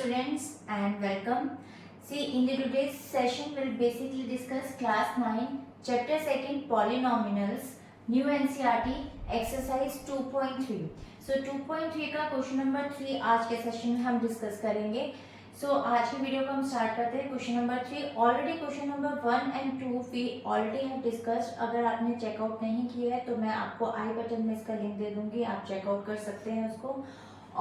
students and welcome. See, in the today's session we'll basically discuss class 9 chapter 2 polynomials new NCERT exercise 2.3. So 2.3 का question number 3 आज के session में हम discuss करेंगे. सो आज की वीडियो को हम स्टार्ट करते हैं. Question number 3 already question number 1 and 2 we already have discussed. अगर आपने चेकआउट नहीं किया है तो मैं आपको आई बटन में इसका लिंक दे दूंगी, आप चेकआउट कर सकते हैं उसको.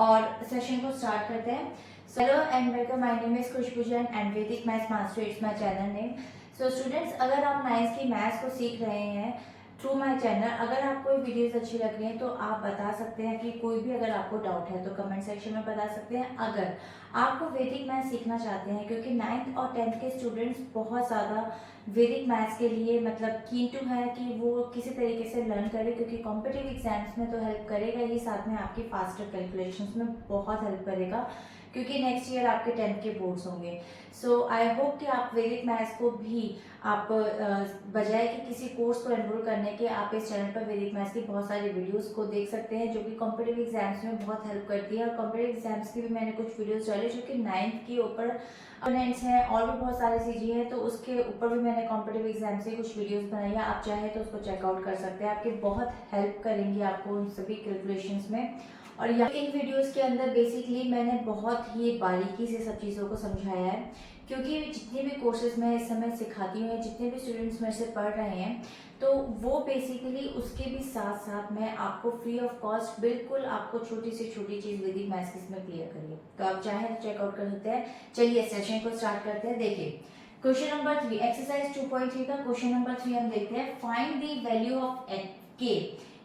और सेशन को स्टार्ट करते हैं. Hello and welcome, my name is Khushboo Jain and Vedic maths master, it's my channel name. So students, अगर आप 9th की मैथ्स को सीख रहे हैं थ्रू माय चैनल, अगर आपको वीडियोस अच्छी लग रही हैं तो आप बता सकते हैं कि कोई भी अगर आपको डाउट है तो कमेंट सेक्शन में बता सकते हैं. अगर आपको वैदिक मैथ्स सीखना चाहते हैं, क्योंकि 9th और 10th के स्टूडेंट्स बहुत ज़्यादा वैदिक मैथ्स के लिए मतलब कीन टू है कि वो किसी तरीके से लर्न करे, क्योंकि कॉम्पिटिटिव एग्जाम्स में तो हेल्प करेगा ही, साथ में आपकी फास्टर कैलकुलेशंस में बहुत हेल्प करेगा, क्योंकि नेक्स्ट ईयर आपके 10th के बोर्ड्स होंगे. सो आई होप कि आप वैदिक मैथ्स को भी आप बजाय कि किसी कोर्स को एनरोल करने के, आप इस चैनल पर वैदिक मैथ्स की बहुत सारी वीडियोस को देख सकते हैं जो कि कॉम्पिटिटिव एग्जाम्स में बहुत हेल्प करती है. और कॉम्पिटिटिव एग्जाम्स की भी मैंने कुछ वीडियोस डाले जो कि 9th के ऊपर अटेंडेंस हैं और भी बहुत सारे चीज़ें हैं, तो उसके ऊपर भी मैंने कॉम्पिटिटिव एग्जाम से कुछ वीडियोस बनाई है. आप चाहे तो उसको चेकआउट कर सकते हैं, आपकी बहुत हेल्प करेंगी आपको उन सभी कैलकुलेशंस में. और यहाँ इन वीडियोस के अंदर बेसिकली मैंने बहुत ही बारीकी से सब चीज़ों को समझाया है, क्योंकि जितने भी कोर्सेज मैं इस समय सिखाती हूँ, जितने भी स्टूडेंट्स मेरे से पढ़ रहे हैं, तो वो बेसिकली उसके भी साथ साथ मैं आपको फ्री ऑफ कॉस्ट बिल्कुल आपको छोटी से छोटी चीज़ वैदिक मैथ्स इसमें क्लियर करिए. तो आप चाहें तो चेकआउट कर सकते हैं. चलिए सेशन को स्टार्ट करते हैं. देखिए क्वेश्चन नंबर 3 एक्सरसाइज 2.3 का क्वेश्चन नंबर 3 हम देखते हैं. Find the value of k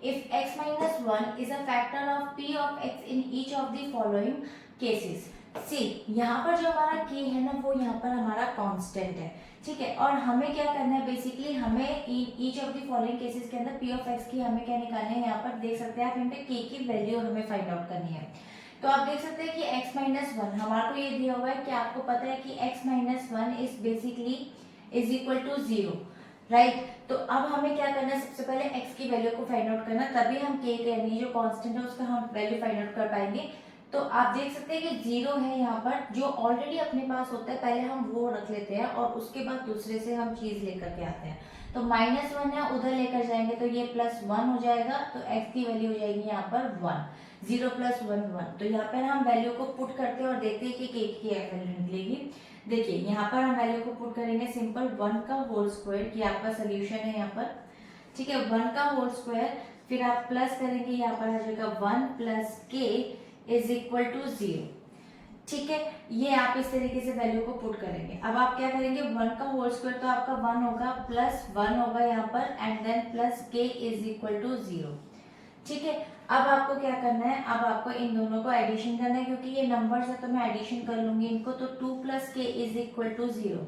if x minus 1 is a factor of p of x in each of the following cases. सी यहाँ पर जो हमारा k है ना, वो यहाँ पर हमारा कांस्टेंट है, ठीक है. और हमें क्या करना है, बेसिकली हमें each of the following cases के अंदर p ऑफ x की हमें क्या निकालना है, यहाँ पर देख सकते हैं आप, यहाँ पे k की वैल्यू हमें फाइंड आउट करनी है. तो आप देख सकते हैं कि x माइनस 1 हमारे को ये दिया हुआ है कि आपको पता है कि x minus 1 is basically is equal to 0, right. तो अब हमें क्या करना है, सबसे पहले x की वैल्यू को फाइंड आउट करना, तभी हम k यानी जो कांस्टेंट है उसका हम वैल्यू फाइंड आउट कर पाएंगे. तो आप देख सकते हैं कि 0 है यहाँ पर, जो ऑलरेडी अपने पास होता है पहले हम वो रख लेते हैं और उसके बाद दूसरे से हम चीज लेकर के आते हैं. तो -1 है, उधर लेकर जाएंगे तो ये +1 हो जाएगा, तो x की वैल्यू हो जाएगी यहाँ पर 1. 0 + 1 1. तो यहाँ पर हम वैल्यू को पुट करते हैं और देखते हैं कि k की वैल्यू निकलेगी. देखिए यहाँ पर हम वैल्यू को पुट करेंगे, सिंपल 1 का होल स्क्वायर, कि आपका सोल्यूशन है यहाँ पर, ठीक है. 1 का होल स्क्वायर, फिर आप प्लस करेंगे, यहाँ पर आ जाएगा 1 + k इज इक्वल टू 0, ठीक है. ये आप इस तरीके से वैल्यू को पुट करेंगे. अब आप क्या करेंगे, 1 का होल स्क्वायर तो आपका 1 होगा, +1 होगा यहाँ पर, and then plus k is equal to 0, ठीक है. अब आपको क्या करना है, अब आपको इन दोनों को एडिशन करना है, क्योंकि ये नंबर्स है तो मैं एडिशन कर लूंगी इनको. तो 2 + k इज इक्वल टू 0.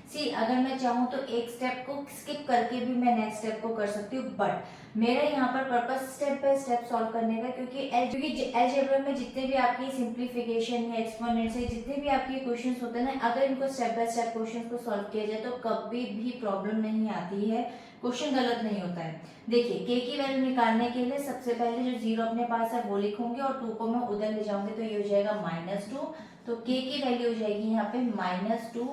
सी अगर मैं चाहूँ तो एक स्टेप को स्किप करके भी मैं नेक्स्ट स्टेप को कर सकती हूँ, बट मेरा यहाँ पर purpose step by step solve करने का, क्योंकि अलजेब्रा में जितने भी आपकी सिंप्लीफिकेशन या एक्सपोनेंट से जितने भी आपके क्वेश्चंस होते हैं ना, अगर इनको स्टेप बाय स्टेप क्वेश्चंस को सॉल्व किया जाए तो कभी भी प्रॉब्लम नहीं आती है, क्वेश्चन गलत नहीं होता है. देखिए k की वैल्यू निकालने के लिए सबसे पहले जो 0 अपने पास है वो लिखूंगी और 2 को मैं उधर ले जाऊंगी, तो ये हो जाएगा -2. तो k की वैल्यू हो जाएगी यहाँ पे -2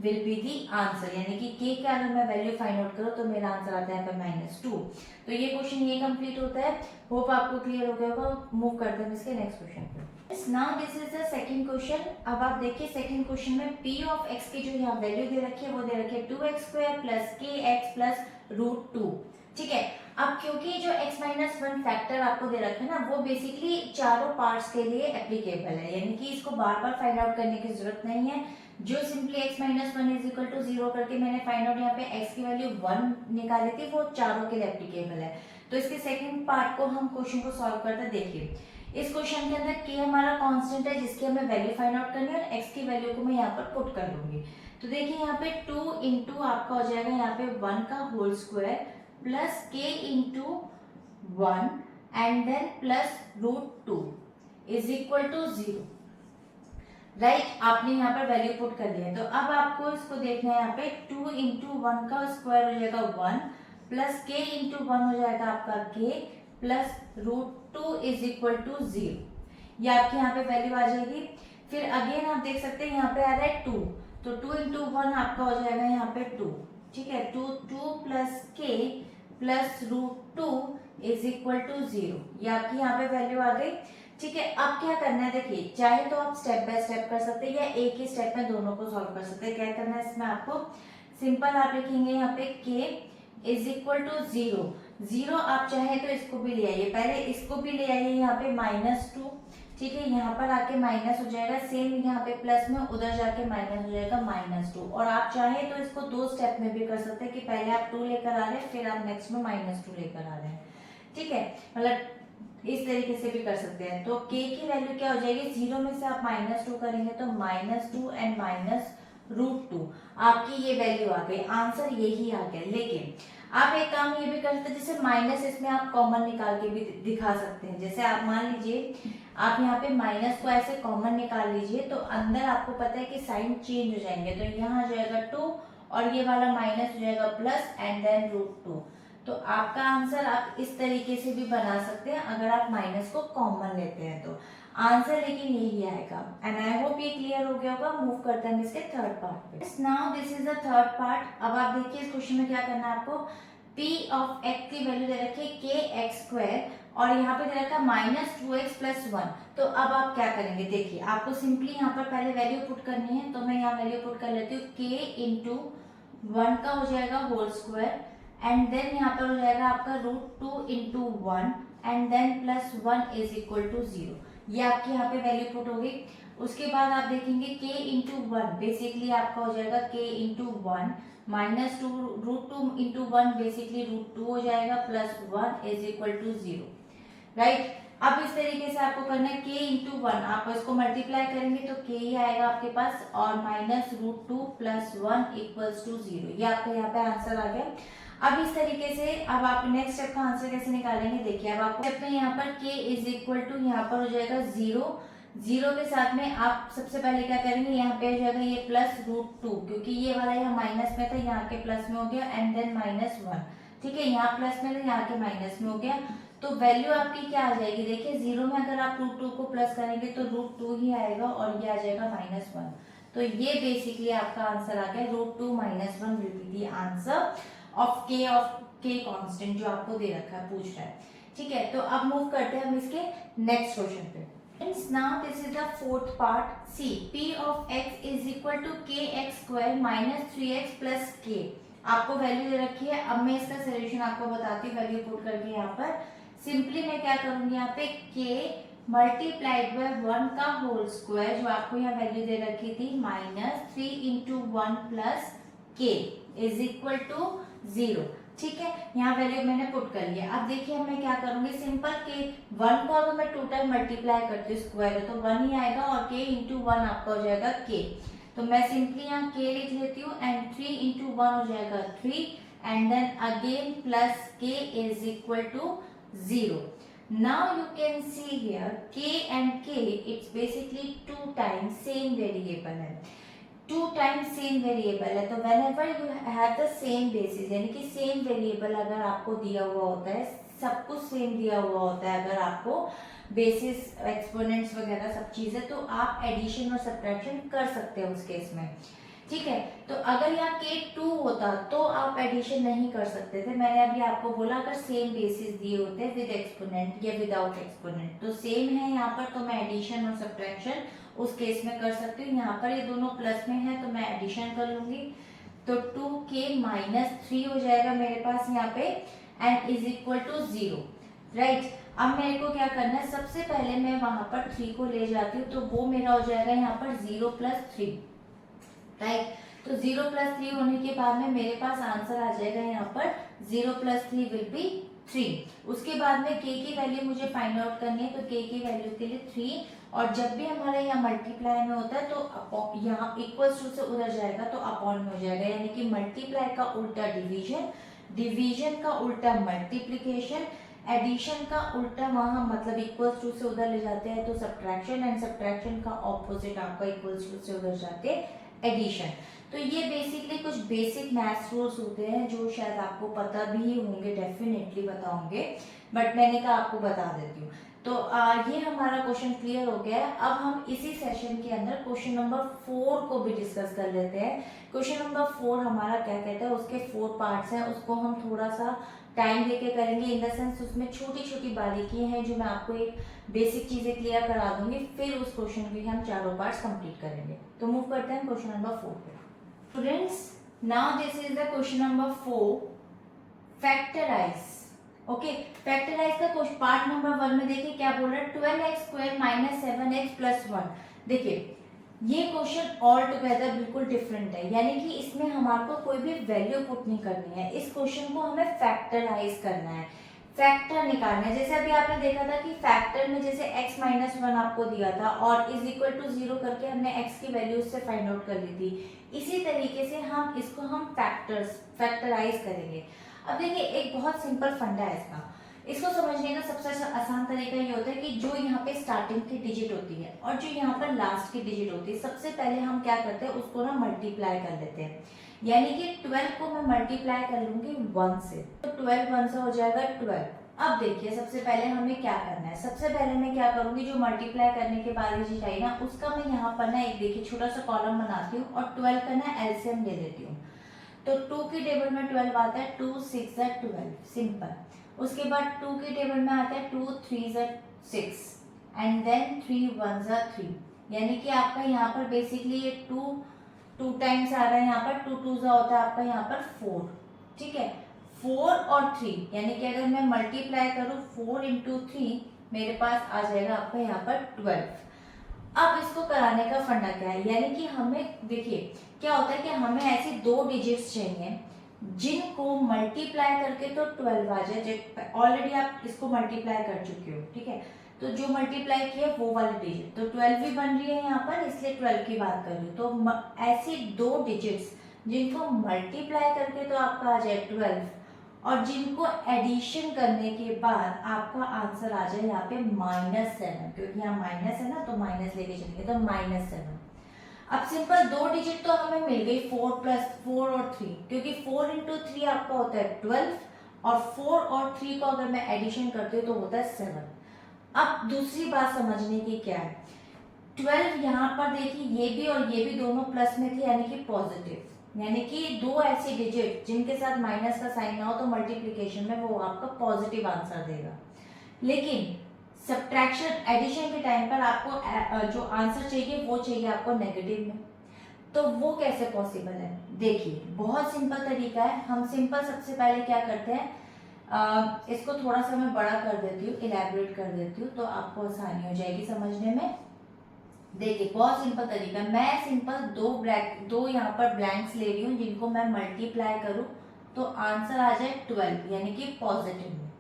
विल बी दी आंसर, यानी कि k का अगर मैं वैल्यू फाइंड आउट करूँ तो मेरा आंसर आता है यहाँ पे -2. तो ये क्वेश्चन ये कंप्लीट होता है. होप आपको क्लियर हो गया होगा. मूव करते हैं इसके नेक्स्ट क्वेश्चन पे. Now this is the second question. अब आप देखिए सेकंड क्वेश्चन में p ऑफ x की जो यहाँ वैल्यू दे रखी है वो दे रखी है 2x² + kx + √2, ठीक है. अब क्योंकि जो x माइनस 1 फैक्टर आपको दे रखा है ना, वो बेसिकली चारों पार्ट्स के लिए एप्लीकेबल है, यानी कि इसको बार बार फाइंड आउट करने की जरूरत नहीं है. जो simply x minus 1 is equal to 0 करके मैंने फाइंड आउट यहाँ पे x की वैल्यू 1 निकाली थी, वो चारों के लिए एप्लीकेबल है. तो इसके सेकंड पार्ट को हम क्वेश्चन को सॉल्व करते हैं. देखिए इस क्वेश्चन के अंदर k हमारा कांस्टेंट है जिसकी हमें वैल्यू फाइंड आउट करनी है, और x की वैल्यू को मैं यहाँ पर पुट कर लूंगी. तो देखिए यहाँ पे 2 इंटू आपका हो जाएगा यहाँ पे 1 का whole square plus k into 1 and then plus √2 is equal to 0, right. आपने यहाँ पर वैल्यू पुट कर दिया. तो अब आपको इसको देखना है, यहाँ पे 2 इंटू 1 का स्क्वायर हो जाएगा 1 प्लस k इंटू 1 हो जाएगा आपका k plus √2 is equal to 0. ये आपकी यहाँ पे वैल्यू आ जाएगी. फिर अगेन आप देख सकते हैं यहाँ पे आ रहा है 2, तो 2 इंटू 1 आपका हो जाएगा यहाँ पे 2, ठीक है। 2 plus K plus root 2 is equal to 0, ये आपकी यहाँ पे वैल्यू आ गई, ठीक है। अब क्या करना है, देखिए चाहे तो आप स्टेप बाय स्टेप कर सकते हैं या एक ही स्टेप में दोनों को सॉल्व कर सकते हैं। क्या करना है इसमें आपको, सिंपल आप लिखेंगे यहाँ पे k इज इक्वल टू 0, आप चाहे तो इसको भी ले आइए, पहले इसको भी ले आइए यहाँ पे -2, ठीक है। यहाँ पर आके माइनस हो जाएगा, सेम यहाँ पे प्लस में उधर जाके माइनस हो जाएगा -2। और आप चाहे तो इसको 2 स्टेप में भी कर सकते हैं कि पहले आप 2 लेकर आ रहे हैं फिर आप नेक्स्ट में -2 लेकर आ रहे हैं, ठीक है। मतलब इस तरीके से भी कर सकते हैं। तो k की वैल्यू क्या हो जाएगी, 0 में से आप -2 करेंगे तो -2 एंड -√2 आपकी ये वैल्यू आ गई, आंसर यही आ गया। लेकिन आप एक काम ये भी कर सकते हैं, जैसे माइनस इसमें आप कॉमन निकाल के भी दिखा सकते हैं। जैसे आप मान लीजिए आप यहाँ पे माइनस को ऐसे कॉमन निकाल लीजिए तो अंदर आपको पता है कि साइन चेंज हो जाएंगे, तो यहाँ आ जाएगा 2 और ये वाला माइनस हो जाएगा प्लस एंड देन √2। तो आपका आंसर आप इस तरीके से भी बना सकते हैं अगर आप माइनस को कॉमन लेते हैं तो आंसर लेकिन यही आएगा। एंड आई होप ये क्लियर हो गया होगा। मूव करते हैं इसके थर्ड पार्ट पे। Now this is the third part. अब आप देखिए इस क्वेश्चन में क्या करना है आपको, p ऑफ x की वैल्यू दे रखी है kx² और यहाँ पे दे रखा है -2x + 1। तो अब आप क्या करेंगे, देखिए आपको सिंपली यहाँ पर पहले वैल्यू पुट करनी है, तो मैं यहाँ वैल्यू पुट कर लेती हूँ, k इंटू 1 का हो जाएगा होल स्क्वायर एंड देन यहाँ पर हो जाएगा आपका √2 into 1 and then +1 is equal to 0। ये आपकी यहाँ पे वैल्यू पुट होगी। उसके बाद आप देखेंगे k इंटू 1 बेसिकली आपका हो जाएगा k इंटू 1 -2 √2 इंटू 1 बेसिकली √2 हो जाएगा +1 इज इक्वल टू 0, राइट। अब इस तरीके से आपको करना है k इंटू 1, आप इसको मल्टीप्लाई करेंगे तो k ही आएगा आपके पास और -√2 + 1 इक्वल्स टू 0। ये आपका यहाँ पे आंसर आ गया। अब इस तरीके से अब आप नेक्स्ट स्टेप का आंसर कैसे निकालेंगे, देखिए अब आपको स्टेप में यहाँ पर k इज इक्वल टू यहाँ पर हो जाएगा 0 के साथ में आप सबसे पहले क्या करेंगे, यहाँ पे हो जाएगा ये +√2 क्योंकि ये वाला यहाँ माइनस में था, यहाँ के प्लस में हो गया एंड देन -1, ठीक है। यहाँ प्लस में था, यहाँ के माइनस में हो गया, तो वैल्यू आपकी क्या आ जाएगी, देखिए 0 में अगर आप √2 को प्लस करेंगे तो √2 ही आएगा और ये आ जाएगा -1। तो ये बेसिकली आपका आंसर आ गया, √2 - 1 will be the answer of k constant जो आपको दे रखा है, पूछ रहा है, ठीक है। तो अब मूव करते हैं हम इसके नेक्स्ट क्वेश्चन पे। Now this is the fourth part. See, p of x is equal to kx² - 3x plus k। आपको वैल्यू दे रखी है। अब मैं इसका सोल्यूशन आपको बताती हूँ वैल्यू पुट करके। यहाँ पर सिंपली मैं क्या करूंगी, यहाँ पे k मल्टीप्लाइड बाय 1 का होल स्क्वायर जो आपको यहाँ वैल्यू दे रखी थी -3 into 1 plus k is equal to 0, ठीक है। यहाँ वैल्यू मैंने पुट कर लिया। अब देखिए मैं क्या करूंगी, सिंपल k 1 को अगर मैं 2 टाइम मल्टीप्लाई करती हूँ स्क्वायर तो 1 ही आएगा और k इंटू 1 आपका हो जाएगा k। तो मैं सिंपली यहाँ k लिख लेती हूँ एंड 3 इंटू 1 हो जाएगा 3 and then again plus k is equal to 0। Now you can see here k and k it's basically 2 times same variable है, 2 टाइम्स सेम वेरिएबल है। तो whenever you have the same basis, यानी कि same variable अगर आपको दिया हुआ होता है, सब कुछ सेम दिया हुआ होता है, अगर आपको बेसिस एक्सपोनेंट्स वगैरह सब चीजें, तो आप एडिशन और सब्ट्रैक्शन कर सकते हैं उस केस में, ठीक है। तो अगर यहाँ k 2 होता तो आप एडिशन नहीं कर सकते थे। मैंने अभी आपको बोला अगर सेम बेसिस दिए होते विद एक्सपोनेंट या विदाउट एक्सपोनेंट, तो सेम है यहाँ पर, तो मैं एडिशन और सब्ट्रैक्शन उस केस में कर सकती हूँ। यहाँ पर ये दोनों प्लस में है तो मैं एडिशन कर लूंगी, तो 2k - 3 हो जाएगा मेरे पास यहाँ पे and is equal to 0, right. अब मेरे को क्या करना है, सबसे पहले मैं वहां पर 3 को ले जाती हूँ, तो वो मेरा हो जाएगा यहाँ पर 0 + 3, राइट। तो 0 + 3 होने के बाद में मेरे पास आंसर आ जाएगा यहाँ पर 0 + 3 विल बी 3। उसके बाद में k की वैल्यू मुझे फाइंड आउट करनी है, तो k की वैल्यू के लिए 3, और जब भी हमारे यहाँ मल्टीप्लाई में होता है तो यहाँ इक्वल्स टू से उधर जाएगा तो अपॉन में हो जाएगा, यानी कि मल्टीप्लाई का उल्टा डिवीजन, डिवीजन का उल्टा मल्टीप्लिकेशन, एडिशन का उल्टा वहां मतलब इक्वल्स टू से उधर ले जाते हैं तो सब्ट्रैक्शन, एंड सब्ट्रैक्शन का ऑपोजिट आपका इक्वल्स टू से उधर जाते हैं एडिशन। तो ये बेसिकली कुछ बेसिक मैथ्स रूल्स होते हैं जो शायद आपको पता भी होंगे, डेफिनेटली पता होंगे, बट मैंने कहा आपको बता देती हूँ। तो ये हमारा क्वेश्चन क्लियर हो गया है। अब हम इसी सेशन के अंदर क्वेश्चन नंबर 4 को भी डिस्कस कर लेते हैं। क्वेश्चन नंबर 4 हमारा क्या कहता है, उसके 4 पार्ट्स हैं, उसको हम थोड़ा सा टाइम लेके करेंगे। इन द सेंस उसमें छोटी छोटी बारीकियां हैं जो मैं आपको एक बेसिक चीजें क्लियर करा दूंगी, फिर उस क्वेश्चन के हम चारों पार्ट्स कंप्लीट करेंगे। तो मूव करते हैं क्वेश्चन नंबर 4 पे। Students, now this is the question number 4, factorise. Okay, factorise का क्वेश्चन पार्ट नंबर 1 में देखिए क्या बोल रहा है, 12x² - 7x + 1। देखिए ये क्वेश्चन ऑल टुगेदर बिल्कुल डिफरेंट है, यानी कि इसमें हमारे को कोई भी वैल्यू पुट नहीं करनी है। इस क्वेश्चन को हमें फैक्टराइज करना है, फैक्टर निकालना है। जैसे अभी आपने देखा था कि फैक्टर में जैसे x - 1 आपको दिया था और = 0 करके हमने x की वैल्यू उससे फाइंड आउट कर ली थी। इसी तरीके से हम इसको फैक्टराइज करेंगे। अब देखिए एक बहुत सिंपल फंडा है इसको समझने का सबसे आसान तरीका ये होता है कि जो यहाँ पे स्टार्टिंग की डिजिट होती है और जो यहाँ पर लास्ट की डिजिट होती है, सबसे पहले हम क्या करते हैं, उसको ना मल्टीप्लाई कर लेते हैं। यानी कि 12 को मैं मल्टीप्लाई कर लूंगी 1 से, तो 12 1 से हो जाएगा 12। अब देखिए सबसे पहले हमें क्या करना है, सबसे पहले मैं क्या करूंगी, जो मल्टीप्लाई करने के बाद डिजिट आई ना, उसका मैं यहाँ पर ना एक देखिए छोटा सा कॉलम बनाती हूँ और 12 का ना एलसीएम ले लेती हूँ। तो 2 की टेबल में 12 आता है, 2 6 12, सिंपल। उसके बाद 2 की टेबल में आता है 2 3 6 एंड देन 3 1 3, यानी कि आपका यहाँ पर बेसिकली ये 2 टाइम्स आ रहा है, यहाँ पर 2 2 होता है आपका यहाँ पर 4, ठीक है। 4 और 3, यानी कि अगर मैं मल्टीप्लाई करूँ 4 × 3, मेरे पास आ जाएगा आपका यहाँ पर 12। अब इसको कराने का फंडा क्या है, यानी कि हमें देखिए क्या होता है कि हमें ऐसी 2 डिजिट्स चाहिए जिनको मल्टीप्लाई करके तो 12 आ जाए। ऑलरेडी आप इसको मल्टीप्लाई कर चुके हो, ठीक है, तो जो मल्टीप्लाई किया वो वाली डिजिट तो 12 भी बन रही है यहाँ पर, इसलिए 12 की बात कर रही हूँ। तो ऐसी 2 डिजिट्स जिनको मल्टीप्लाई करके तो आपका आ जाए 12 और जिनको एडिशन करने के बाद आपका आंसर आ जाए यहाँ पे -7, क्योंकि यहाँ माइनस है ना तो माइनस लेके चलेंगे, तो -7। अब सिंपल 2 डिजिट तो हमें मिल गई, 4 + 4 और 3, क्योंकि 4 × 3 आपका होता है 12 और 4 और 3 को अगर मैं एडिशन करती हूँ तो होता है 7। अब दूसरी बात समझने की क्या है, 12 यहाँ पर देखिए ये भी और ये भी दोनों प्लस में थे, यानी कि पॉजिटिव, यानी कि 2 ऐसी डिजिट जिनके साथ माइनस का साइन ना हो तो मल्टीप्लिकेशन में वो आपका पॉजिटिव आंसर देगा। लेकिन सब्ट्रैक्शन एडिशन के टाइम पर आपको जो आंसर चाहिए वो चाहिए आपको नेगेटिव में, तो वो कैसे पॉसिबल है। देखिए बहुत सिंपल तरीका है, हम सिंपल सबसे पहले क्या करते हैं, इसको थोड़ा सा मैं बड़ा कर देती हूँ, इलैबोरेट कर देती हूँ, तो आपको आसानी हो जाएगी समझने में। देखिए बहुत सिंपल तरीका, मैं सिंपल दो यहाँ पर ब्लैंक्स ले रही हूँ जिनको मैं मल्टीप्लाई करूँ तो आंसर आ जाए 12, यानी कि पॉजिटिव में।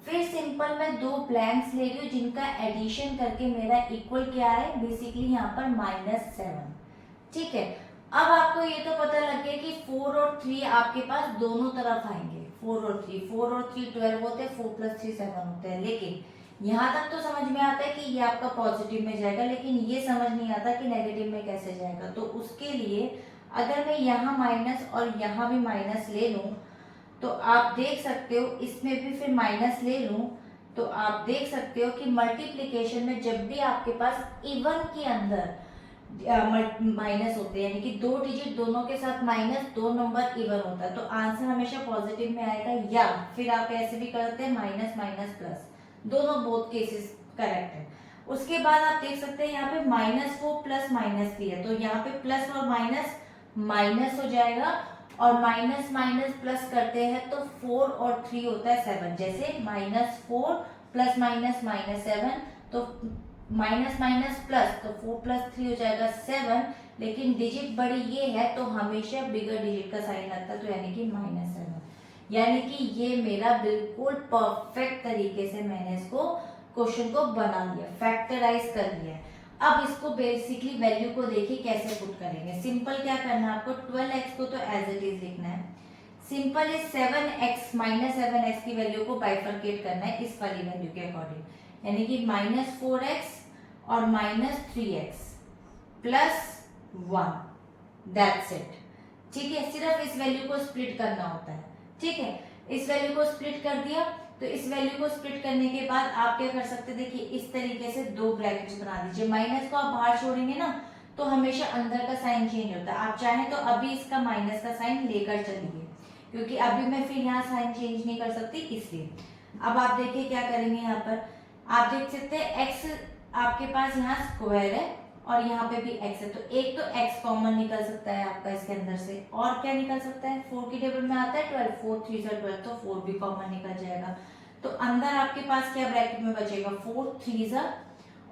फिर सिंपल मैं 2 ब्लैंक्स ले रही हूँ जिनका एडिशन करके मेरा इक्वल क्या है, बेसिकली यहाँ पर -7, ठीक है। अब आपको ये तो पता लग गया कि 4 और 3 आपके पास दोनों तरफ आएंगे, 4 और 3 12 होते हैं, 4 + 3 7 होते हैं। लेकिन यहाँ तक तो समझ में आता है कि ये आपका पॉजिटिव में जाएगा, लेकिन ये समझ नहीं आता कि नेगेटिव में कैसे जाएगा। तो उसके लिए अगर मैं यहाँ माइनस और यहाँ भी माइनस ले लूँ तो आप देख सकते हो, इसमें भी फिर माइनस ले लूँ तो आप देख सकते हो कि मल्टीप्लिकेशन में जब भी आपके पास इवन के अंदर माइनस होते हैं, यानी कि 2 डिजिट दोनों के साथ माइनस, 2 नंबर इवन होता है, तो आंसर हमेशा पॉजिटिव में आएगा। या फिर आप ऐसे भी करते हैं माइनस माइनस प्लस, दोनों बोथ केसेस करेक्ट है। उसके बाद आप देख सकते हैं यहाँ पे माइनस को प्लस माइनस दिया, तो यहाँ पे प्लस और माइनस माइनस हो जाएगा, और माइनस माइनस प्लस करते हैं तो 4 और 3 होता है 7, जैसे -4 + -7, तो माइनस माइनस प्लस, तो 4 + 3 हो जाएगा 7, लेकिन डिजिट बड़ी ये है तो हमेशा बिगर डिजिट का साइन लगता है, तो यानी कि -7, यानी कि ये मेरा बिल्कुल परफेक्ट तरीके से मैंने इसको क्वेश्चन को बना लिया, फैक्टराइज कर लिया। अब इसको बेसिकली वैल्यू को देखिए कैसे पुट करेंगे। सिंपल क्या करना है आपको, 12x को तो एज इट इज लिखना है, सिंपल इज 7x -7x की वैल्यू को बाइफरकेट करना है इस वाली वैल्यू के अकॉर्डिंग, यानी कि -4x और -3x + 1, दैट्स इट, ठीक है। सिर्फ इस वैल्यू को स्प्लिट करना होता है, ठीक है। इस वैल्यू को स्प्लिट कर दिया, तो इस वैल्यू को स्प्लिट करने के बाद आप क्या कर सकते हैं, देखिए इस तरीके से दो ब्रैकेट्स बना दीजिए। माइनस को आप बाहर छोड़ेंगे ना तो हमेशा अंदर का साइन चेंज होता है। आप चाहें तो अभी इसका माइनस का साइन लेकर चलिए, क्योंकि अभी मैं फिर यहाँ साइन चेंज नहीं कर सकती इसलिए। अब आप देखिए क्या करेंगे, यहाँ पर आप देख सकते हैं x आपके पास यहाँ स्क्वायर है और यहाँ पे भी x है, तो एक तो x कॉमन निकल सकता है आपका इसके अंदर से, और क्या निकल सकता है, 4 की टेबल में आता है 12, 4 3 जा 12, तो 4 भी कॉमन निकल जाएगा। तो अंदर आपके पास क्या ब्रैकेट में बचेगा, 4 3 जा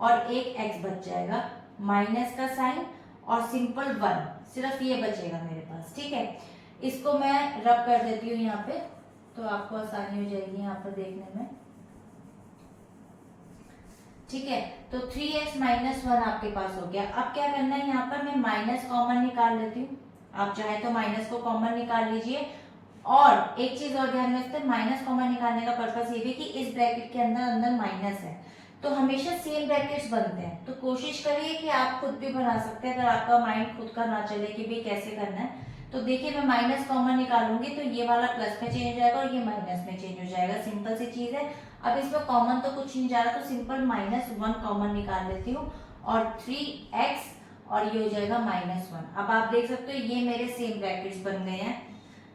और एक x बच जाएगा, माइनस का साइन और सिंपल 1, सिर्फ ये बचेगा मेरे पास। ठीक है, इसको मैं रब कर देती हूँ यहाँ पे, तो आपको आसानी हो जाएगी यहाँ पर देखने में। ठीक है, तो 3x माइनस 1 आपके पास हो गया। अब क्या करना है, यहाँ पर मैं माइनस कॉमन निकाल लेती हूँ। आप चाहे तो माइनस को कॉमन निकाल लीजिए, और एक चीज और ध्यान में रखते हैं, माइनस कॉमन निकालने का पर्पस ये भी कि इस ब्रैकेट के अंदर अंदर माइनस है तो हमेशा सेम ब्रैकेट्स बनते हैं। तो कोशिश करिए कि आप खुद भी बना सकते हैं, अगर आपका माइंड खुद का ना चले कि भाई कैसे करना है। तो देखिए मैं माइनस कॉमन निकालूंगी तो ये वाला प्लस में चेंज हो जाएगा और ये माइनस में चेंज हो जाएगा, सिंपल सी चीज है। अब इसमें कॉमन तो कुछ नहीं जा रहा, तो सिंपल -1 कॉमन निकाल लेती हूँ और 3x और ये हो जाएगा -1। अब आप देख सकते हो ये मेरे सेम ब्रैकेट्स बन गए हैं,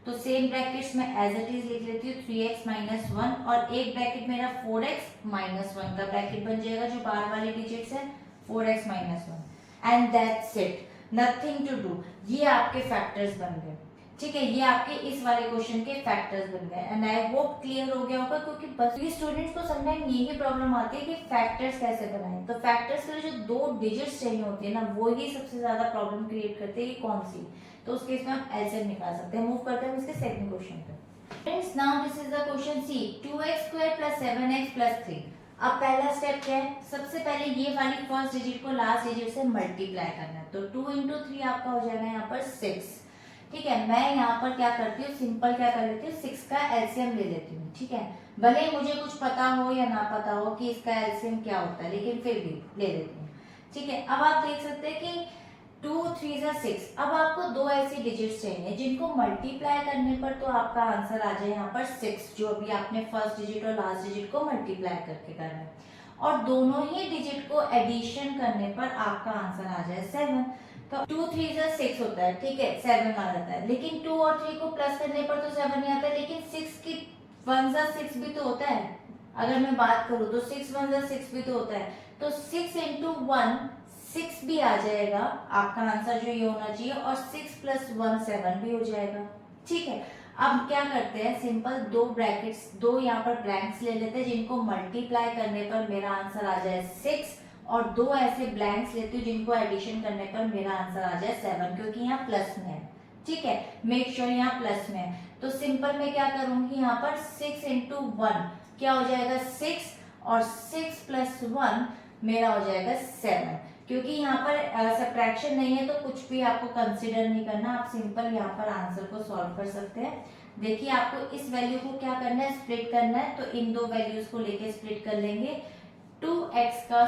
तो सेम ब्रैकेट्स में एज इट इज लिख लेती हूँ 3x - 1 और एक ब्रैकेट मेरा 4x - 1 का ब्रैकेट बन जाएगा, जो बाहर वाले डिजिट्स है 4x - 1 and that's it, nothing to do. ये आपके फैक्टर्स बन गए। ठीक है, ये आपके इस वाले क्वेश्चन के फैक्टर्स बन गए एंड आई होप क्लियर हो गया होगा, क्योंकि बस ये स्टूडेंट्स को समटाइम यही प्रॉब्लम आती है कि फैक्टर्स कैसे बनाएं। तो फैक्टर्स के लिए जो दो डिजिट्स चाहिए होती है ना, वो ही सबसे ज्यादा प्रॉब्लम क्रिएट करते हैं कि कौन सी, तो उसके इसमें हम एलसीएम निकाल सकते हैं। मूव करते हैं इसके सेकंड क्वेश्चन पे। Friends now this is the question see, 2x² + 7x + 3। अब पहला स्टेप क्या है, सबसे पहले ये वाली फर्स्ट डिजिट को लास्ट डिजिट से मल्टीप्लाई करना है, तो 2 × 3 आपका हो जाएगा यहाँ पर 6। ठीक है, मैं यहाँ पर क्या करती हूँ, सिंपल क्या कर लेती हूँ, 6 का एलसीएम ले लेती हूँ। ठीक है, भले मुझे कुछ पता हो या ना पता हो कि इसका एलसीएम क्या होता है, लेकिन फिर भी ले लेती हूँ। ठीक है, अब आप देख सकते हैं कि 2 3 जा 6। अब आपको दो ऐसी डिजिट्स चाहिए जिनको मल्टीप्लाई करने पर तो आपका आंसर आ जाए यहाँ पर 6, जो अभी आपने फर्स्ट डिजिट और लास्ट डिजिट को मल्टीप्लाई करके करना है, और दोनों ही डिजिट को एडिशन करने पर आपका आंसर आ जाए 7। तो 2 3 जा 6 होता है, ठीक है, 7 आ जाता है, लेकिन 2 और 3 को प्लस करने पर तो 7 नहीं आता, लेकिन 6 की 1 जा 6 भी तो होता है। अगर मैं बात करूं तो 6 1 जा 6 भी तो होता है, तो 6 × 1 6 भी आ जाएगा आपका आंसर, जो ये होना चाहिए, और 6 + 1 7 भी हो जाएगा। ठीक है, अब क्या करते हैं, सिंपल दो ब्रैकेट्स, दो यहाँ पर ब्लैंक्स ले लेते हैं जिनको मल्टीप्लाई करने पर मेरा आंसर आ जाए 6, और दो ऐसे ब्लैंक्स लेती हूँ जिनको एडिशन करने पर मेरा आंसर आ जाए 7, क्योंकि यहाँ प्लस में है। ठीक है, मेक श्योर यहाँ प्लस में है। तो सिंपल मैं क्या करूंगी, यहाँ पर 6 × 1 क्या हो जाएगा 6, और 6 + 1 मेरा हो जाएगा 7। क्योंकि यहाँ पर सब्ट्रैक्शन नहीं है तो कुछ भी आपको कंसीडर नहीं करना, आप सिंपल यहाँ पर आंसर को सॉल्व कर सकते हैं। देखिए आपको इस वैल्यू को क्या करना है, स्प्लिट करना है, तो इन दो वैल्यूज को लेके स्प्लिट कर लेंगे। 2x²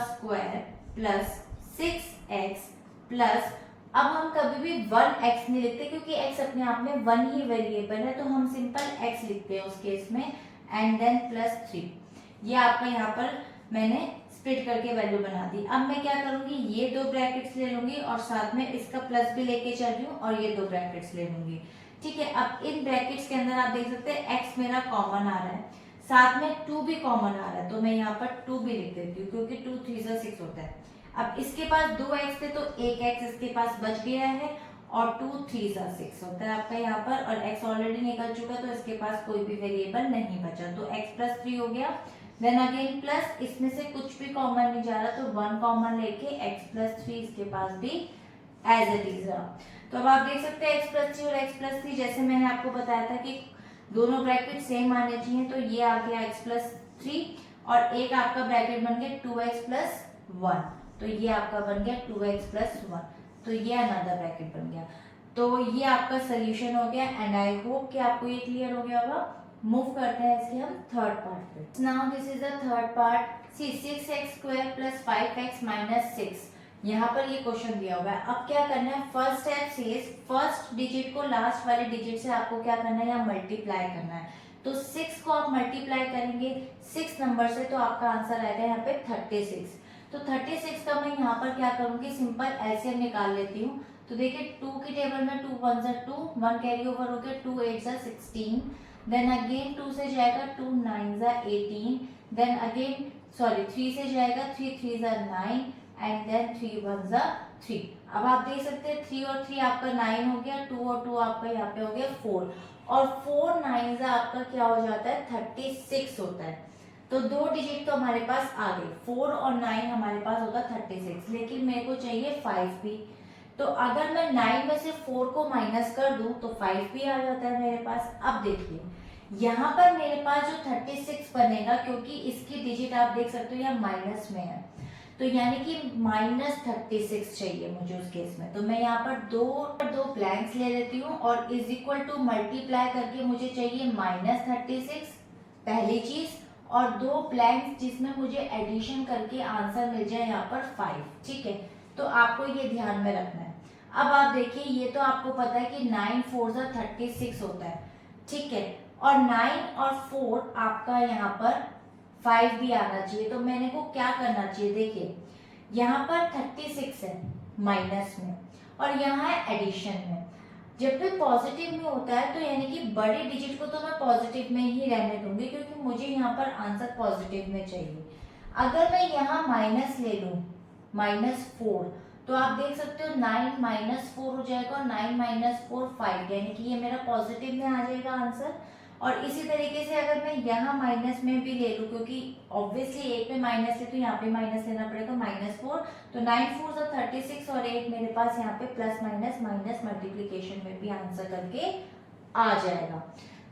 + 6x प्लस, अब हम कभी भी 1x नहीं लिखते क्योंकि x अपने आप में 1 ही वेरिएबल है, तो हम सिंपल x लिखते हैं उस केस में, एंड देन +3। ये आपका यहाँ पर मैंने स्प्लिट करके वैल्यू बना दी। अब मैं क्या करूंगी, ये दो ब्रैकेट्स ले लूंगी और साथ में इसका प्लस भी लेके चल रही हूँ, और ये दो ब्रैकेट्स ले लूंगी। ठीक है, अब इन ब्रैकेट्स के अंदर आप देख सकते हैं x मेरा कॉमन आ रहा है, साथ में 2 भी कॉमन आ रहा है, तो मैं यहाँ पर 2 भी लिख देती हूँ, क्योंकि 2 3 जा 6 होता है। अब इसके पास 2x थे तो एक x इसके पास बच गया है, और 2 3 जा 6 होता है आपका यहाँ पर, और x ऑलरेडी निकल चुका तो इसके पास कोई भी वेरिएबल नहीं बचा, तो x + 3 हो गया। देन अगेन प्लस, इसमें से कुछ भी कॉमन नहीं जा रहा, तो 1 कॉमन लेके x + 3 इसके पास भी एज इट इज रहा। तो अब आप देख सकते हैं x + 3 और x + 3, जैसे मैंने आपको बताया था कि दोनों ब्रैकेट सेम आने चाहिए, तो ये आ गया x + 3, और एक आपका ब्रैकेट बन गया 2x + 1, तो ये आपका बन गया 2x + 1, तो ये अनदर ब्रैकेट बन गया। तो ये आपका सोल्यूशन हो गया, एंड आई होप कि आपको ये क्लियर हो गया होगा। मूव करते हैं इसके हम थर्ड पार्ट पे। Now this is the third part. See 6x² + 5x - 6, यहाँ पर ये क्वेश्चन दिया हुआ है। अब क्या करना है, फर्स्ट स्टेप से फर्स्ट डिजिट को लास्ट वाले डिजिट से आपको क्या करना है, यहाँ मल्टीप्लाई करना है। तो 6 को आप मल्टीप्लाई करेंगे 6 नंबर से तो आपका आंसर आएगा यहाँ पे 36। तो 36 का मैं यहाँ पर क्या करूंगी, सिंपल एलसीएम निकाल लेती हूँ। तो देखिए 2 की टेबल में 2 1 जा 2, 1 कैरी ओवर हो गया, 2 8 जा 16, देन अगेन 2 से जाएगा 2 9 जा 18, देन अगेन सॉरी 3 से जाएगा 3 3 जा 9 एंड देन 3 1 जा 3। अब आप देख सकते हैं 3 और 3 आपका 9 हो गया, 2 और 2 आपका यहाँ पे हो गया 4, और 4 9 जा आपका क्या हो जाता है 36 होता है। तो 2 डिजिट तो हमारे पास आ गए, 4 और 9 हमारे पास होगा 36, लेकिन मेरे को चाहिए 5 भी। तो अगर मैं 9 में से 4 को माइनस कर दूं तो 5 भी आ जाता है मेरे पास। अब देखिए यहाँ पर मेरे पास जो 36 बनेगा, क्योंकि इसकी डिजिट आप देख सकते हो यहाँ माइनस में है, तो यानी कि -36 चाहिए मुझे उस केस में। तो मैं यहाँ पर दो ब्लैंक्स ले लेती हूँ और इज इक्वल टू मल्टीप्लाई करके मुझे चाहिए -36 पहली चीज, और 2 ब्लैंक्स जिसमें मुझे एडिशन करके आंसर मिल जाए यहाँ पर 5। ठीक है, तो आपको ये ध्यान में रखना है। अब आप देखिए ये तो आपको पता है कि 9 4 जा 36 होता है, ठीक है, और 9 और 4 आपका यहाँ पर 5 भी आना चाहिए। तो मैंने को क्या करना चाहिए, देखिए यहाँ पर 36 है माइनस में और यहाँ है एडिशन में। जब भी पॉजिटिव में होता है तो यानी कि बड़े डिजिट को तो मैं पॉजिटिव में ही रहने दूंगी, क्योंकि मुझे यहाँ पर आंसर पॉजिटिव में चाहिए। अगर मैं यहाँ माइनस ले लूं -4, तो आप देख सकते हो 9 -4 हो जाएगा और 9 - 4 5, यानी कि ये मेरा पॉजिटिव में आ जाएगा आंसर। और इसी तरीके से अगर मैं यहाँ माइनस में भी ले लूँ, क्योंकि ऑब्वियसली एक में माइनस है तो यहाँ पे माइनस लेना पड़ेगा -4, तो 9 4 जा 36 और एक मेरे पास यहाँ पे प्लस माइनस माइनस मल्टीप्लीकेशन में भी आंसर करके आ जाएगा।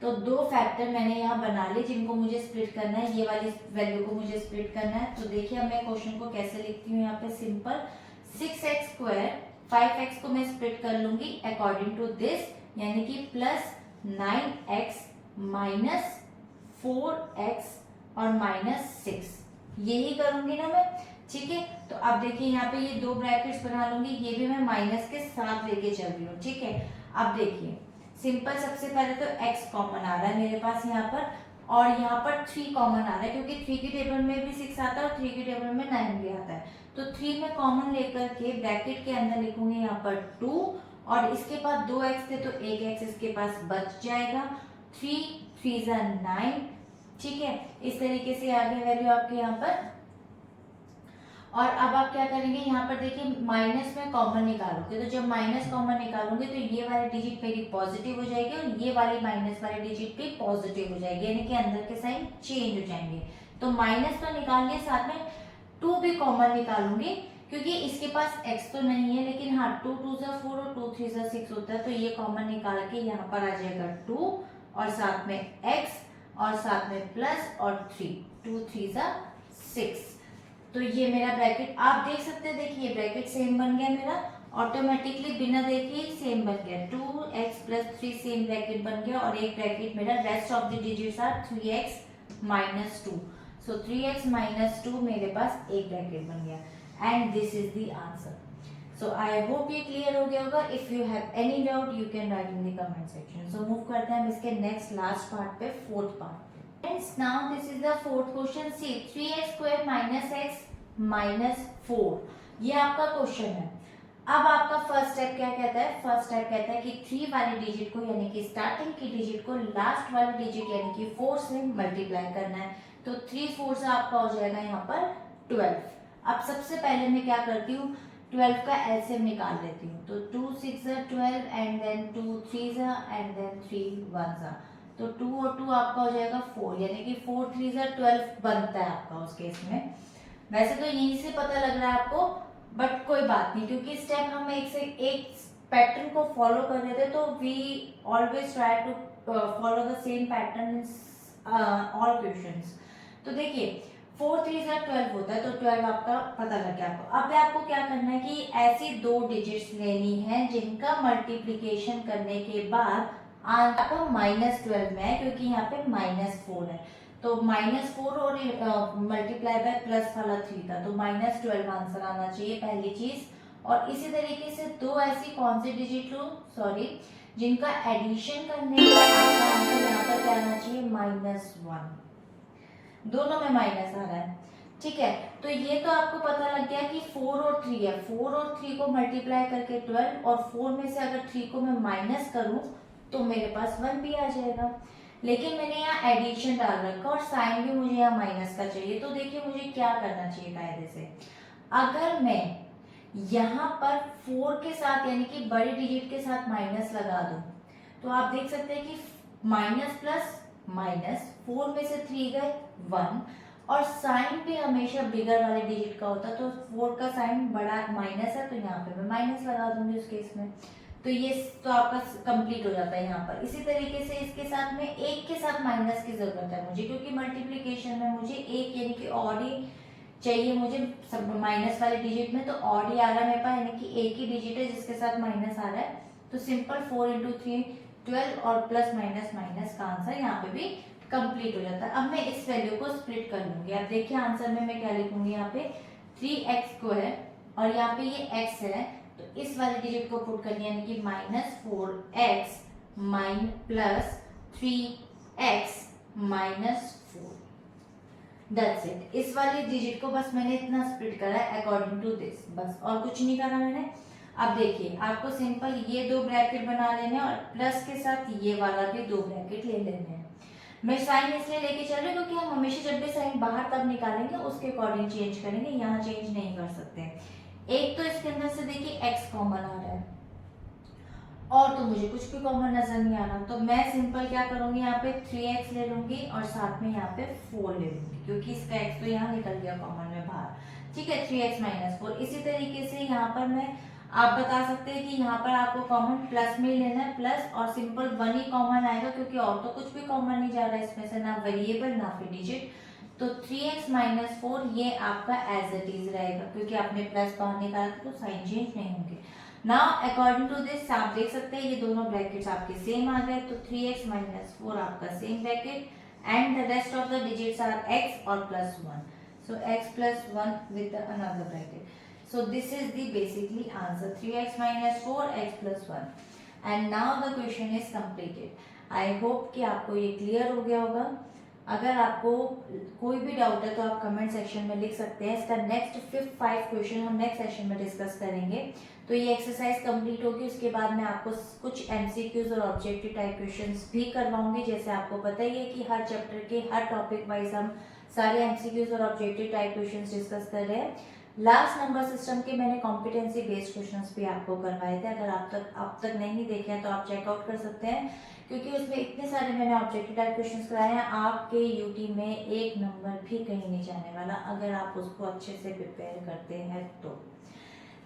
तो 2 फैक्टर मैंने यहाँ बना लिए जिनको मुझे स्प्लिट करना है, ये वाली वैल्यू को मुझे स्प्लिट करना है। तो देखिए अब मैं क्वेश्चन को कैसे लिखती हूँ, यहाँ पे सिंपल 6x² 5x को मैं स्प्लिट कर लूंगी अकॉर्डिंग टू दिस, यानी कि +9x -4x और -6, यही करूंगी ना मैं। ठीक है, तो अब देखिए यहाँ पे ये 2 ब्रैकेट्स बना लूंगी, ये भी मैं माइनस के साथ लेके चल रही हूँ। ठीक है, अब देखिए सिंपल सबसे पहले तो x कॉमन आ रहा है मेरे पास यहाँ पर, और यहाँ पर 3 कॉमन आ रहा है, क्योंकि 3 की टेबल में भी 6 आता है और 3 की टेबल में 9 भी आता है। तो 3 में कॉमन लेकर के ब्रैकेट के अंदर लिखूंगी यहाँ पर 2, और इसके पास 2x थे तो 1x इसके पास बच जाएगा, 3 3 जा 9। ठीक है, इस तरीके से आगे वैल्यू आपके यहाँ पर। और अब आप क्या करेंगे, यहाँ पर देखिए माइनस में कॉमन निकालोगे, तो जब माइनस कॉमन निकालोगे तो ये वाली डिजिट मेरी पॉजिटिव हो जाएगी और ये वाली माइनस वाली डिजिट भी पॉजिटिव हो जाएगी, यानी कि अंदर के साइन चेंज हो जाएंगे। तो माइनस तो निकाल लिया, साथ में 2 भी कॉमन निकालूंगी, क्योंकि इसके पास x तो नहीं है, लेकिन हाँ 2 2 जा 4 और 2 3 जा 6 होता है, तो ये कॉमन निकाल के यहाँ पर आ जाएगा 2 और साथ में x और साथ में प्लस और 3, 2 3 जा 6। तो ये मेरा ब्रैकेट आप देख सकते हैं, देखिए ब्रैकेट सेम बन गया मेरा ऑटोमेटिकली, बिना देखे सेम बन गया, 2x + 3 सेम ब्रैकेट बन गया, और एक ब्रैकेट मेरा rest of the digits are 3x - 2, so 3x - 2 मेरे पास एक ब्रैकेट बन गया, and this is the answer. So I hope ये क्लियर हो गया होगा। If you have any doubt you can write in the comment section. So move करते हैं हम इसके नेक्स्ट लास्ट पार्ट पे, fourth part. Friends, now this is the fourth question. See, 3x² - x -4, ये आपका क्वेश्चन है। अब आपका फर्स्ट स्टेप क्या कहता है, फर्स्ट स्टेप कहता है कि 3 वाली डिजिट को यानी कि स्टार्टिंग की डिजिट को लास्ट वाली डिजिट यानी कि 4 से मल्टीप्लाई करना है। तो 3 4 से आपका हो जाएगा यहाँ पर 12। अब सबसे पहले मैं क्या करती हूँ, 12 का एलसीएम निकाल लेती हूँ। तो 2 6 जा 12 एंड देन 2 3 जा एंड देन 3 1 जा, तो 2 और 2 आपका हो जाएगा 4, यानी कि 4 3 जा 12 बनता है आपका उस केस में। वैसे तो यहीं से पता लग रहा है आपको, बट कोई बात नहीं, क्योंकि स्टेप हम एक से एक पैटर्न को फॉलो कर रहे थे, तो we always try to follow the same pattern in all questions. तो देखिए 4 3 जा 12 होता है, तो 12 आपका पता लग गया आपको। अब आपको क्या करना है कि ऐसी 2 डिजिट्स लेनी है जिनका मल्टीप्लीकेशन करने के बाद आपका -12 में है, क्योंकि यहाँ पे -4 है, तो -4 और मल्टीप्लाई बाय प्लस वाला 3 था, तो -12 आंसर आना चाहिए पहली चीज। और इसी तरीके से 2 ऐसी कौन सी डिजिट लूं, सॉरी जिनका एडिशन करने के बाद आपका आंसर यहाँ पर क्या आना चाहिए, -1। दोनों में माइनस आ रहा है, ठीक है। तो ये तो आपको पता लग गया कि 4 और 3 है। 4 और 3 को मल्टीप्लाई करके 12, और 4 में से अगर 3 को मैं माइनस करूं तो मेरे पास 1 भी आ जाएगा। लेकिन मैंने यहाँ एडिशन डाल रखा और साइन भी मुझे यहाँ माइनस का चाहिए। तो देखिए मुझे क्या करना चाहिए कायदे से, अगर मैं यहाँ पर 4 के साथ यानी कि बड़े डिजिट के साथ माइनस लगा दूं तो आप देख सकते हैं कि माइनस प्लस माइनस, 4 में से 3 गए 1, और साइन भी हमेशा बिगर वाले डिजिट का होता है। तो 4 का साइन बड़ा माइनस है तो यहाँ पे मैं माइनस लगा दूंगी उस केस में। तो ये तो आपका कंप्लीट हो जाता है यहाँ पर। इसी तरीके से इसके साथ में एक के साथ माइनस की जरूरत है मुझे, क्योंकि मल्टीप्लीकेशन में मुझे एक यानी कि ऑड ही चाहिए मुझे सब माइनस वाले डिजिट में। तो ऑड ही आ रहा है मेरे पास, यानी कि एक ही डिजिट है जिसके साथ माइनस आ रहा है। तो सिंपल 4 × 3 12 और प्लस माइनस माइनस का आंसर यहाँ पे भी कंप्लीट हो जाता है। अब मैं इस वैल्यू को स्प्लिट कर लूंगी। आप देखिए आंसर में मैं क्या लिखूंगी, यहाँ पे 3x² और यहाँ पे ये x है, तो इस वाले डिजिट को पुट करनी है, यानी कि -4x plus 3x -4। That's it. इस वाले डिजिट को बस मैंने इतना स्प्लिट करा है अकॉर्डिंग टू दिस, बस और कुछ नहीं करा मैंने। अब देखिए आपको सिंपल ये दो ब्रैकेट बना लेने हैं और प्लस के साथ ये वाला भी दो ब्रैकेट ले लेने हैं। मैं साइन इसलिए लेके चल रही हूँ क्योंकि हम हमेशा जब भी साइन बाहर तब निकालेंगे उसके अकॉर्डिंग चेंज करेंगे, यहाँ चेंज नहीं कर सकते। एक तो इसके अंदर से देखिए x कॉमन आ रहा है और तो मुझे कुछ भी कॉमन नजर नहीं आ रहा, तो मैं सिंपल क्या करूंगी, यहाँ पे 3x ले लूंगी और साथ में यहाँ पे 4 ले लूंगी, क्योंकि इसका x तो यहाँ निकल गया कॉमन में बाहर, ठीक है। 3x - 4। इसी तरीके से यहाँ पर मैं आप बता सकते हैं कि यहाँ पर आपको कॉमन प्लस में लेना है, प्लस और सिंपल 1 ही कॉमन आएगा, क्योंकि और तो कुछ भी कॉमन नहीं जा रहा है इसमें से, ना वेरिएबल ना फिर डिजिट। तो 3x - 4 ये आपका एज इट इज रहेगा, क्योंकि आपने प्लस बाहर निकाला तो साइन चेंज नहीं होंगे। नाउ अकॉर्डिंग टू दिस आप देख सकते हैं ये दोनों ब्रैकेट्स आपके सेम आ गए, तो 3x - 4 आपका same bracket and the rest of the digits are x और +1, so x + 1 with the another bracket. So this is the basically answer, 3x - 4 x + 1, and now the question is completed. I hope कि आपको ये clear हो गया होगा। अगर आपको कोई भी डाउट है तो आप कमेंट सेक्शन में लिख सकते हैं। इसका नेक्स्ट 5 क्वेश्चन हम नेक्स्ट सेशन में डिस्कस करेंगे। तो ये एक्सरसाइज कंप्लीट होगी, उसके बाद मैं आपको कुछ एमसीक्यूज और ऑब्जेक्टिव टाइप क्वेश्चंस भी करवाऊंगी। जैसे आपको पता ही है कि हर चैप्टर के हर टॉपिक वाइज हम सारे एमसीक्यूज और ऑब्जेक्टिव टाइप क्वेश्चंस डिस्कस कर रहे हैं। लास्ट नंबर सिस्टम के मैंने कॉम्पिटेंसी बेस्ड क्वेश्चंस भी आपको करवाए थे, अगर आप तक नहीं देखे हैं तो आप चेकआउट कर सकते हैं, क्योंकि उसमें इतने सारे मैंने ऑब्जेक्टिव टाइप क्वेश्चंस कराए हैं। आपके यूटी में 1 नंबर भी कहीं नहीं जाने वाला अगर आप उसको अच्छे से प्रिपेयर करते हैं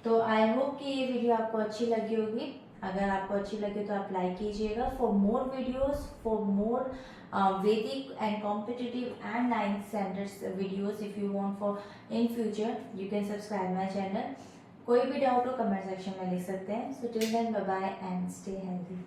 तो आई होप कि ये वीडियो आपको अच्छी लगी होगी। अगर आपको अच्छी लगे तो आप लाइक कीजिएगा। For more videos, for more Vedic and competitive and 9th standards videos if you want for in future, you can subscribe my channel. कोई भी डाउट हो कमेंट सेक्शन में लिख सकते हैं। So till then, bye bye and stay healthy.